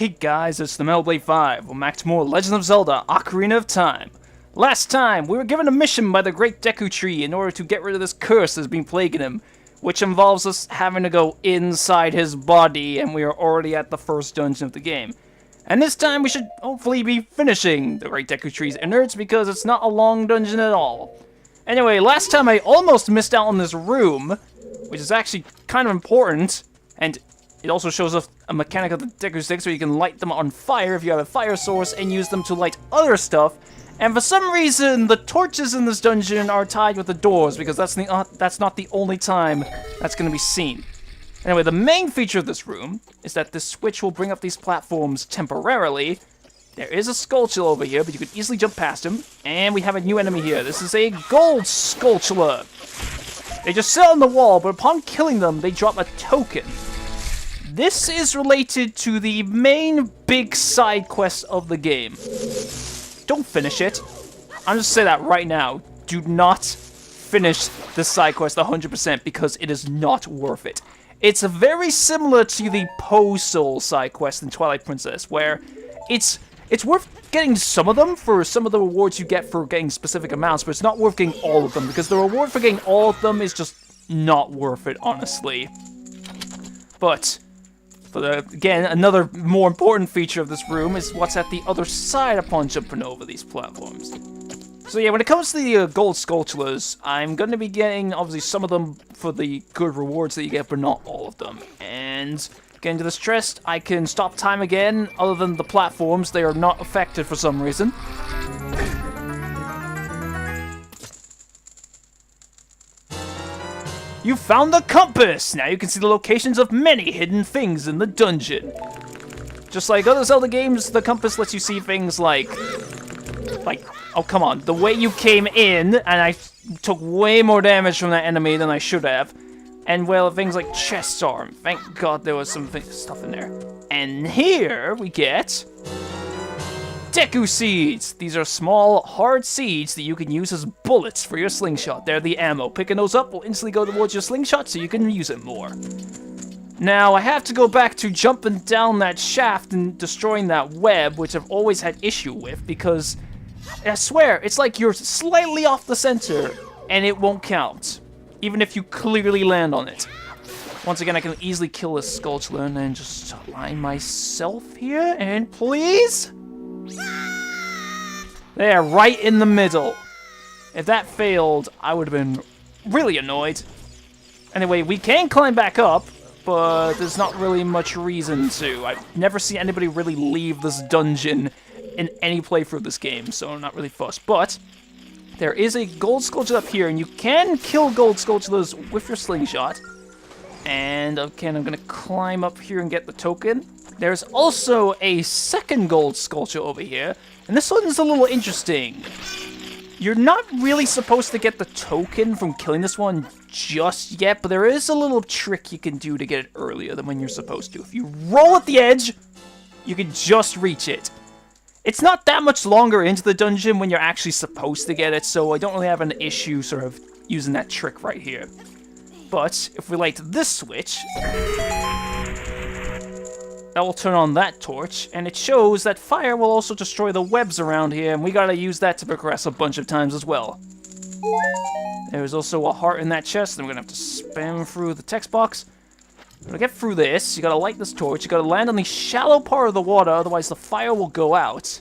Hey guys, it's the Metal 5. We're back to more Legend of Zelda, Ocarina of Time. Last time, we were given a mission by the Great Deku Tree in order to get rid of this curse that's been plaguing him, which involves us having to go inside his body, and we are already at the first dungeon of the game. And this time, we should hopefully be finishing the Great Deku Tree's innards, because it's not a long dungeon at all. Anyway, last time I almost missed out on this room, which is actually kind of important, and it also shows us a mechanic of the Deku Sticks where you can light them on fire if you have a fire source and use them to light other stuff. And for some reason, the torches in this dungeon are tied with the doors because that's not the only time that's going to be seen. Anyway, the main feature of this room is that this switch will bring up these platforms temporarily. There is a Skulltula over here, but you can easily jump past him. And we have a new enemy here. This is a Gold Skulltula. They just sit on the wall, but upon killing them, they drop a token. This is related to the main big side quest of the game. Don't finish it. I'm just saying that right now. Do not finish the side quest 100% because it is not worth it. It's very similar to the Soul side quest in Twilight Princess, where it's worth getting some of them for some of the rewards you get for getting specific amounts, but it's not worth getting all of them because the reward for getting all of them is just not worth it, honestly. But again, another more important feature of this room is what's at the other side upon jumping over these platforms. So yeah, when it comes to the Gold Skulltulas, I'm going to be getting, obviously, some of them for the good rewards that you get, but not all of them. And getting to this chest, I can stop time again. Other than the platforms, they are not affected for some reason. You found the compass! Now you can see the locations of many hidden things in the dungeon. Just like other Zelda games, the compass lets you see things like, oh come on, the way you came in, and I took way more damage from that enemy than I should have. And well, things like chest arm. Thank God there was some stuff in there. And here we get Deku Seeds! These are small, hard seeds that you can use as bullets for your slingshot. They're the ammo. Picking those up will instantly go towards your slingshot so you can use it more. Now, I have to go back to jumping down that shaft and destroying that web, which I've always had issue with, because I swear, it's like you're slightly off the center, and it won't count, even if you clearly land on it. Once again, I can easily kill this Skulltula and then just align myself here, and please? There, right in the middle. If that failed, I would have been really annoyed. Anyway, we can climb back up, but there's not really much reason to. I've never seen anybody really leave this dungeon in any playthrough of this game, so I'm not really fussed. But there is a Gold Skulltula up here, and you can kill Gold Skulltulas with your slingshot. And again, I'm going to climb up here and get the token. There's also a second Gold Skulltula over here, and this one is a little interesting. You're not really supposed to get the token from killing this one just yet, but there is a little trick you can do to get it earlier than when you're supposed to. If you roll at the edge, you can just reach it. It's not that much longer into the dungeon when you're actually supposed to get it, so I don't really have an issue sort of using that trick right here. But if we light this switch, that will turn on that torch, and it shows that fire will also destroy the webs around here, and we gotta use that to progress a bunch of times as well. There's also a heart in that chest, and we're gonna have to spam through the text box. To get through this, you gotta light this torch, you gotta land on the shallow part of the water, otherwise the fire will go out.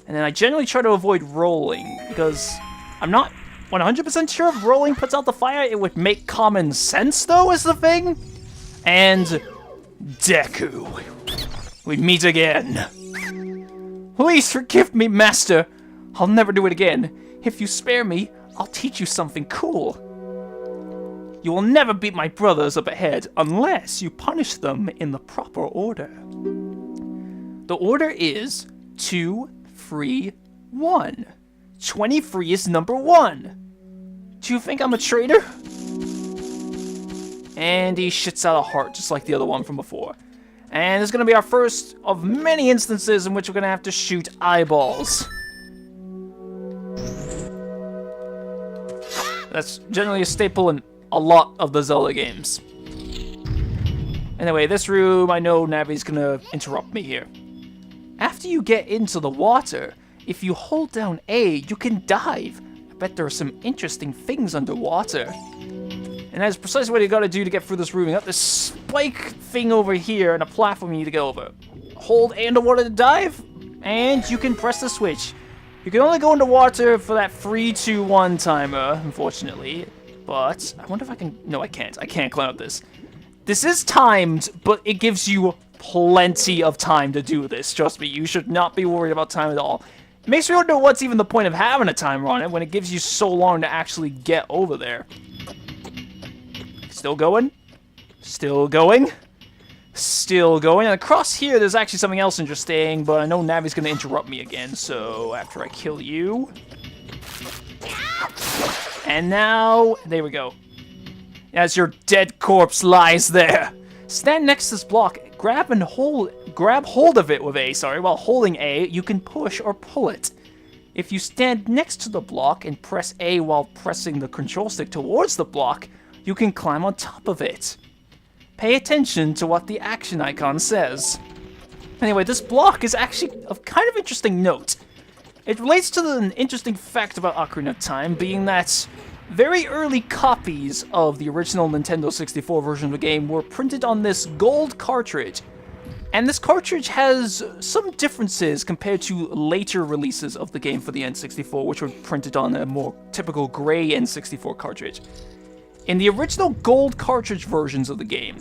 And then I generally try to avoid rolling, because I'm not 100% sure if rolling puts out the fire. It would make common sense, though, is the thing. And Deku, we meet again. Please forgive me, Master. I'll never do it again. If you spare me, I'll teach you something cool. You will never beat my brothers up ahead unless you punish them in the proper order. The order is 2, 3, 1. 23 is number 1. Do you think I'm a traitor? And he shits out a heart just like the other one from before. And it's going to be our first of many instances in which we're going to have to shoot eyeballs. That's generally a staple in a lot of the Zelda games. Anyway, this room, I know Navi's gonna interrupt me here. After you get into the water, if you hold down A, you can dive. I bet there are some interesting things underwater. And that's precisely what you gotta do to get through this room. You got this spike thing over here and a platform you need to get over. Hold A underwater to dive, and you can press the switch. You can only go underwater for that 3, 2, 1 timer, unfortunately. But I wonder if I can... No, I can't. I can't climb up this. This is timed, but it gives you plenty of time to do this. Trust me, you should not be worried about time at all. It makes me wonder what's even the point of having a timer on it when it gives you so long to actually get over there. Still going. Still going. Still going. And across here, there's actually something else interesting, but I know Navi's going to interrupt me again, so after I kill you... And now... There we go. As your dead corpse lies there. Stand next to this block. Grab hold of it with A, while holding A, you can push or pull it. If you stand next to the block and press A while pressing the control stick towards the block, you can climb on top of it. Pay attention to what the action icon says. Anyway, this block is actually of kind of interesting note. It relates to an interesting fact about Ocarina of Time, being that very early copies of the original Nintendo 64 version of the game were printed on this gold cartridge. And this cartridge has some differences compared to later releases of the game for the N64, which were printed on a more typical gray N64 cartridge. In the original gold cartridge versions of the game,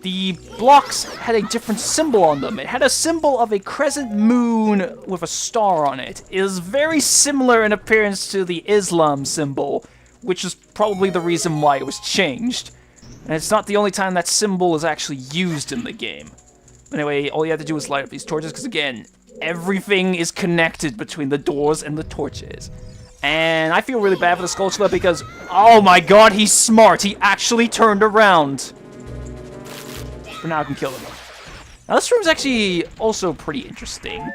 the blocks had a different symbol on them. It had a symbol of a crescent moon with a star on it. It is very similar in appearance to the Islam symbol, which is probably the reason why it was changed. And it's not the only time that symbol is actually used in the game. Anyway, all you have to do is light up these torches, because again, everything is connected between the doors and the torches. And I feel really bad for the Skulltula because, oh my god, he's smart. He actually turned around. For now, I can kill him. Now, this room is actually also pretty interesting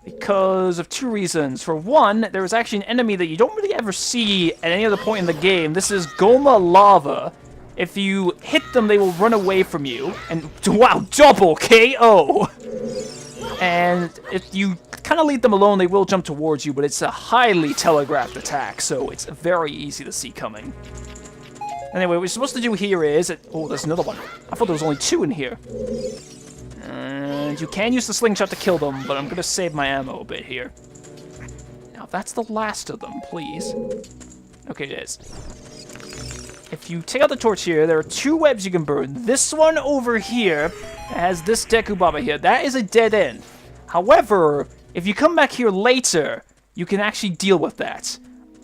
because of two reasons. For one, there is actually an enemy that you don't really ever see at any other point in the game. This is Goma Lava. If you hit them, they will run away from you. And, wow, double KO! And if you kind of leave them alone, they will jump towards you, but it's a highly telegraphed attack, so it's very easy to see coming. Anyway, what we're supposed to do here is... Oh, there's another one. I thought there was only two in here. And you can use the slingshot to kill them, but I'm going to save my ammo a bit here. Now, that's the last of them, please. Okay, it is. If you take out the torch here, there are two webs you can burn. This one over here has this Deku Baba here. That is a dead end. However, if you come back here later, you can actually deal with that.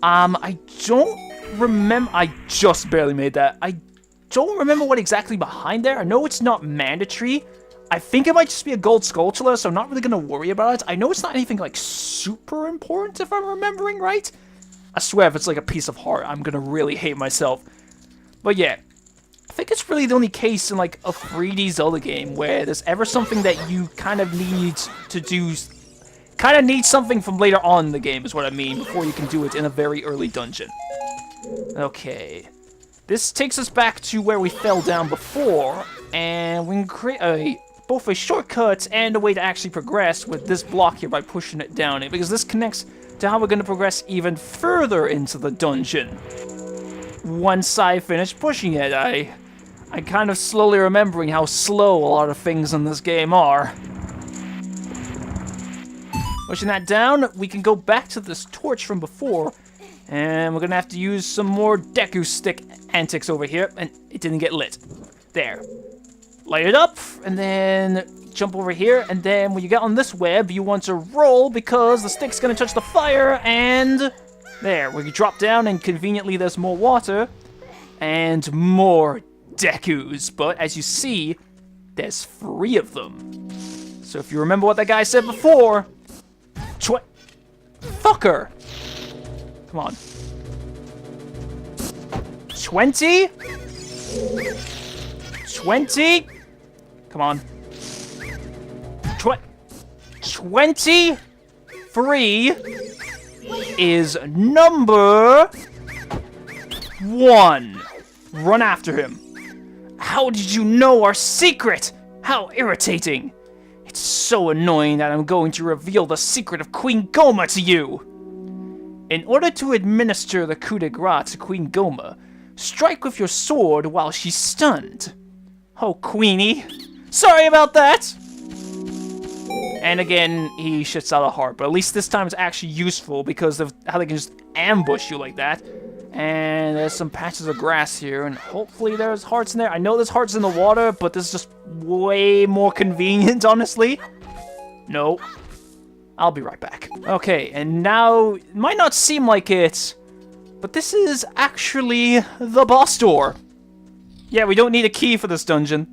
I don't remember... I just barely made that. I don't remember what exactly behind there. I know it's not mandatory. I think it might just be a gold Skulltula, so I'm not really going to worry about it. I know it's not anything, like, super important, if I'm remembering right. I swear, if it's, like, a piece of heart, I'm going to really hate myself. But yeah, I think it's really the only case in, like, a 3D Zelda game where there's ever something that you kind of need to do... Kind of need something from later on in the game, is what I mean, before you can do it in a very early dungeon. Okay. This takes us back to where we fell down before, and we can create both a shortcut and a way to actually progress with this block here by pushing it down, because this connects to how we're going to progress even further into the dungeon. Once I finish pushing it, I kind of slowly remembering how slow a lot of things in this game are. Pushing that down, we can go back to this torch from before, and we're going to have to use some more Deku Stick antics over here, and it didn't get lit. There. Light it up, and then jump over here, and then when you get on this web, you want to roll because the stick's going to touch the fire, and... There, where you drop down, and conveniently there's more water, and more Dekus. But as you see, there's 3 of them. So if you remember what that guy said before, fucker! Come on. 20? 20? Come on. 23 is number 1. Run after him. How did you know our secret? How irritating. It's so annoying that I'm going to reveal the secret of Queen Goma to you! In order to administer the coup de grace to Queen Goma, strike with your sword while she's stunned. Oh, Queenie. Sorry about that! And again, he shits out a heart, but at least this time it's actually useful because of how they can just ambush you like that. And there's some patches of grass here, and hopefully there's hearts in there. I know there's hearts in the water, but this is just way more convenient, honestly. No. I'll be right back. Okay, and now, it might not seem like it, but this is actually the boss door. Yeah, we don't need a key for this dungeon.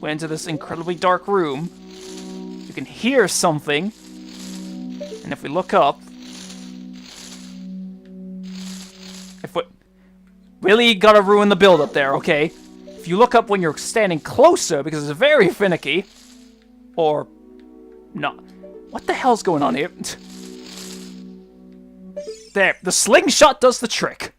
We enter this incredibly dark room. You can hear something. And if we look up... If we... Really gotta ruin the build up there, okay? If you look up when you're standing closer, because it's very finicky. Or... not. What the hell's going on here? There, the slingshot does the trick.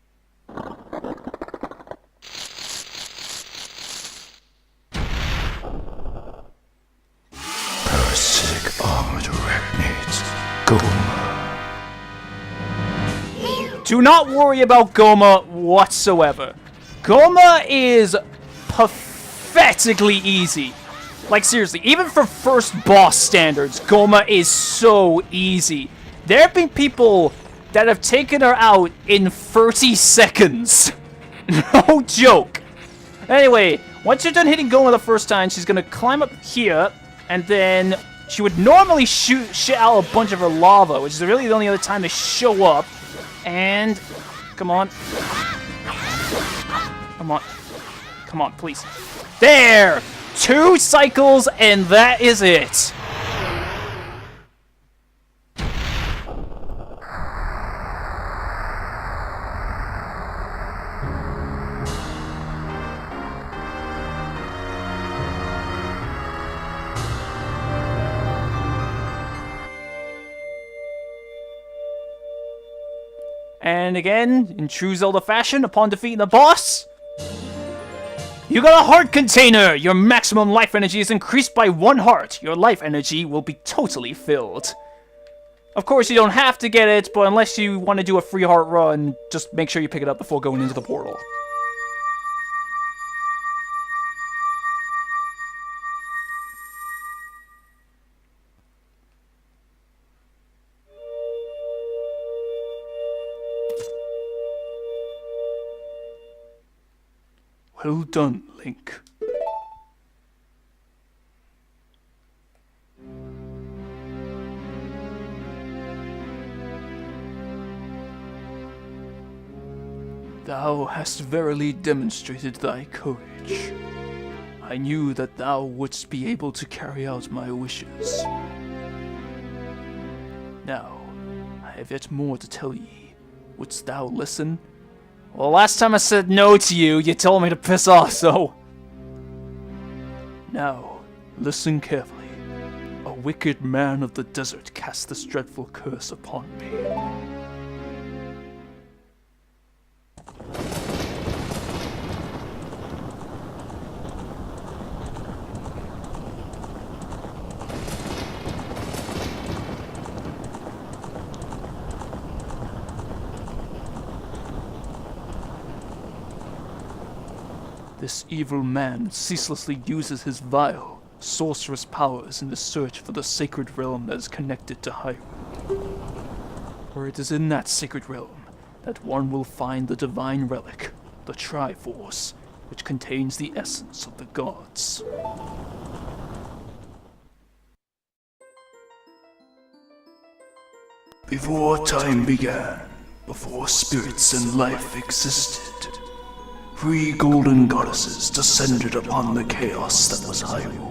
Do not worry about Goma whatsoever. Goma is pathetically easy. Like, seriously, even for first boss standards, Goma is so easy. There have been people that have taken her out in 30 seconds. No joke. Anyway, once you're done hitting Goma the first time, she's gonna climb up here, and then she would normally shit out a bunch of her lava, which is really the only other time they show up. And, come on. Come on. Come on, please. There! 2 cycles, and that is it. And again, in true Zelda fashion, upon defeating the boss, you got a heart container! Your maximum life energy is increased by 1 heart. Your life energy will be totally filled. Of course, you don't have to get it, but unless you want to do a free heart run, just make sure you pick it up before going into the portal. Well done, Link. Thou hast verily demonstrated thy courage. I knew that thou wouldst be able to carry out my wishes. Now, I have yet more to tell ye. Wouldst thou listen? Well, last time I said no to you, you told me to piss off, so... Now, listen carefully. A wicked man of the desert cast this dreadful curse upon me. This evil man ceaselessly uses his vile, sorcerous powers in the search for the sacred realm that is connected to Hyrule. For it is in that sacred realm that one will find the divine relic, the Triforce, which contains the essence of the gods. Before time began, before spirits and life existed, 3 golden goddesses descended upon the chaos that was Hyrule.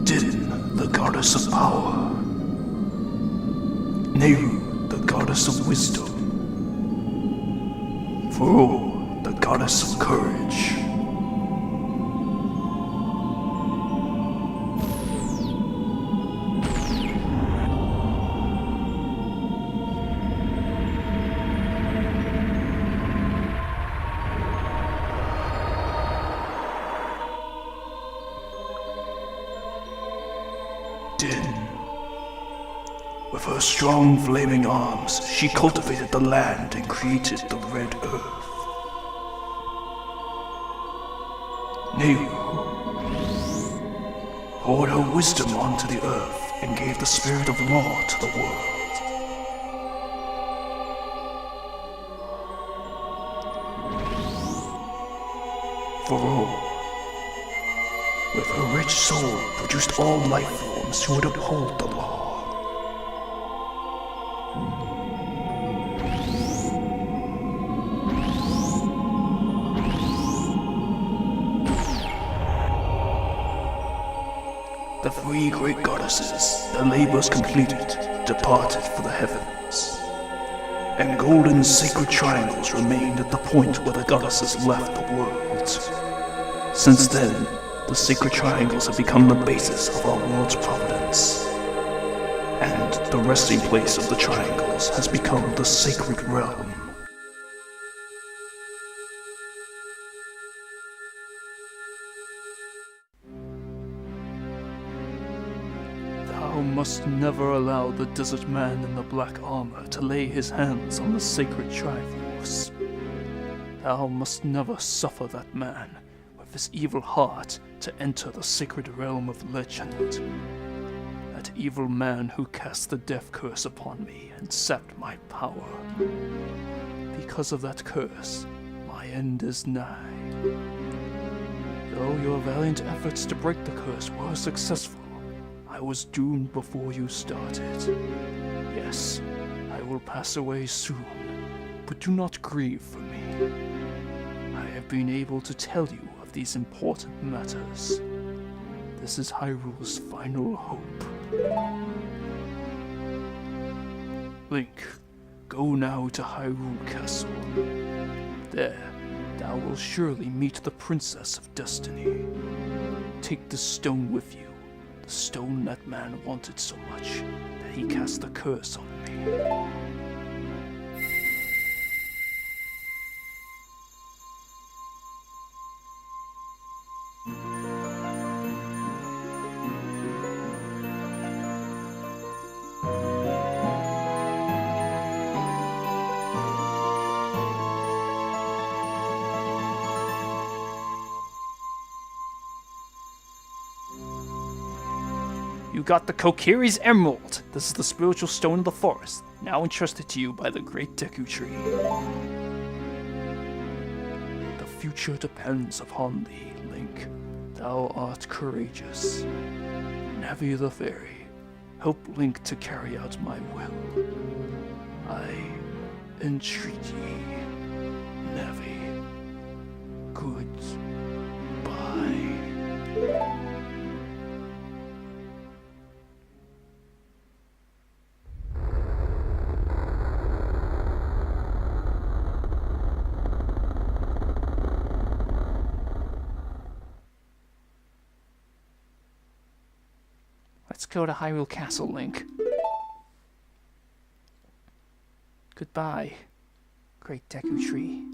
Din, the goddess of power. Nehru, the goddess of wisdom. For all, goddess of courage. With her strong flaming arms, she cultivated the land and created the Red Earth. Nehru poured her wisdom onto the earth and gave the spirit of law to the world. Faro, with her rich soul, produced all life forms who would uphold the law. The three great goddesses, their labors completed, departed for the heavens. And golden sacred triangles remained at the point where the goddesses left the world. Since then, the sacred triangles have become the basis of our world's providence. And the resting place of the triangles has become the sacred realm. Thou must never allow the desert man in the black armor to lay his hands on the sacred Triforce. Thou must never suffer that man with his evil heart to enter the sacred realm of legend. That evil man who cast the death curse upon me and sapped my power. Because of that curse, my end is nigh. Though your valiant efforts to break the curse were successful, I was doomed before you started. Yes, I will pass away soon, but do not grieve for me. I have been able to tell you of these important matters. This is Hyrule's final hope. Link, go now to Hyrule Castle. There, thou will surely meet the Princess of Destiny. Take this stone with you. The stone that man wanted so much that he cast the curse on me. You got the Kokiri's Emerald. This is the spiritual stone of the forest, now entrusted to you by the Great Deku Tree. The future depends upon thee, Link. Thou art courageous. Navi the Fairy, help Link to carry out my will. I entreat ye, Navi. Goodbye. Let's go to Hyrule Castle, Link. Goodbye, Great Deku Tree.